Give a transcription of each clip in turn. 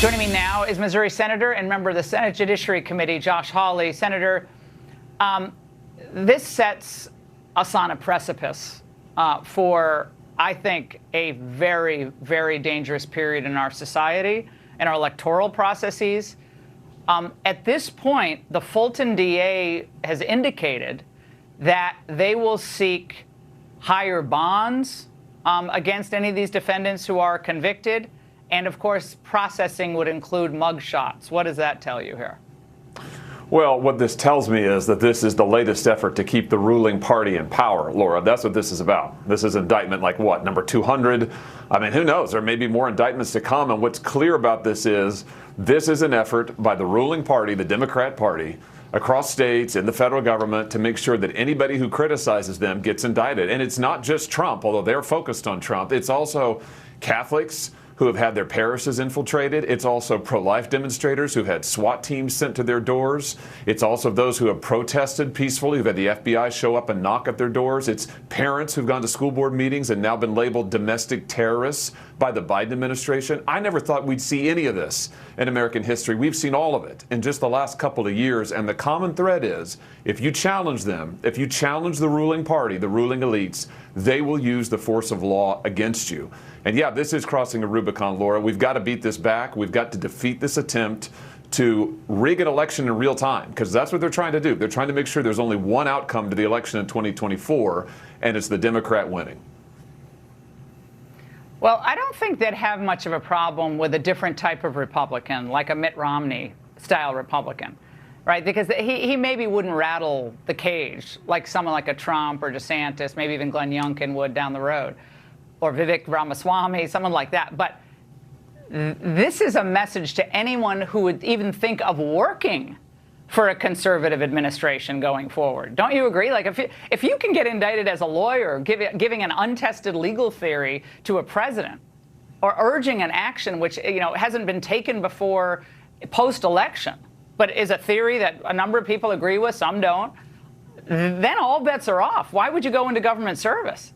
Joining me now is Missouri Senator and member of the Senate Judiciary Committee, Josh Hawley. Senator, this sets us on a precipice for, I think, a very, very dangerous period in our society and our electoral processes. At this point, the Fulton DA has indicated that they will seek higher bonds against any of these defendants who are convicted. And of course, processing would include mugshots. What does that tell you here? Well, what this tells me is that this is the latest effort to keep the ruling party in power, Laura. That's what this is about. This is indictment like what, number 200? I mean, who knows? There may be more indictments to come. And what's clear about this is an effort by the ruling party, the Democrat Party, across states and the federal government to make sure that anybody who criticizes them gets indicted. And it's not just Trump, although they're focused on Trump. It's also Catholics who have had their parishes infiltrated. It's also pro-life demonstrators who've had SWAT teams sent to their doors. It's also those who have protested peacefully, who've had the FBI show up and knock at their doors. It's parents who've gone to school board meetings and now been labeled domestic terrorists by the Biden administration. I never thought we'd see any of this in American history. We've seen all of it in just the last couple of years. And the common thread is, if you challenge them, if you challenge the ruling party, the ruling elites, they will use the force of law against you. And yeah, this is crossing a Rubicon, Laura. We've got to beat this back. We've got to defeat this attempt to rig an election in real time, because that's what they're trying to do. They're trying to make sure there's only one outcome to the election in 2024, and it's the Democrat winning. Well, I don't think they'd have much of a problem with a different type of Republican, like a Mitt Romney-style Republican, right? Because he maybe wouldn't rattle the cage like someone like a Trump or DeSantis, maybe even Glenn Youngkin would down the road, or Vivek Ramaswamy, someone like that. But this is a message to anyone who would even think of working for a conservative administration going forward. Don't you agree? Like, if you can get indicted as a lawyer, giving an untested legal theory to a president, or urging an action which hasn't been taken before post-election, but is a theory that a number of people agree with, some don't, then all bets are off. Why would you go into government service?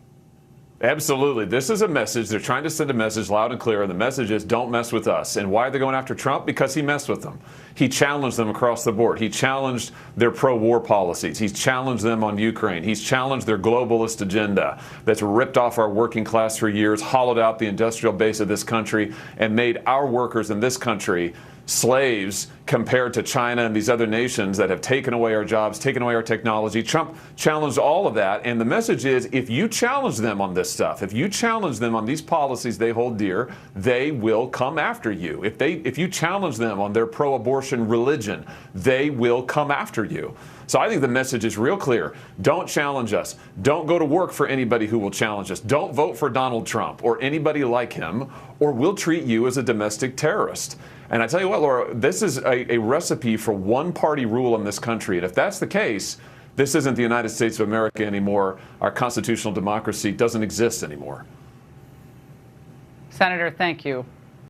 Absolutely. This is a message. They're trying to send a message loud and clear, and the message is, don't mess with us. And why are they going after Trump? Because he messed with them. He challenged them across the board. He challenged their pro-war policies. He's challenged them on Ukraine. He's challenged their globalist agenda that's ripped off our working class for years, hollowed out the industrial base of this country, and made our workers in this country slaves compared to China and these other nations that have taken away our jobs, taken away our technology. Trump challenged all of that. And the message is, if you challenge them on this stuff, if you challenge them on these policies they hold dear, they will come after you. If you challenge them on their pro-abortion religion, they will come after you. So I think the message is real clear. Don't challenge us. Don't go to work for anybody who will challenge us. Don't vote for Donald Trump or anybody like him, or we'll treat you as a domestic terrorist. And I tell you what, Laura, this is a recipe for one-party rule in this country. And if that's the case, this isn't the United States of America anymore. Our constitutional democracy doesn't exist anymore. Senator, thank you.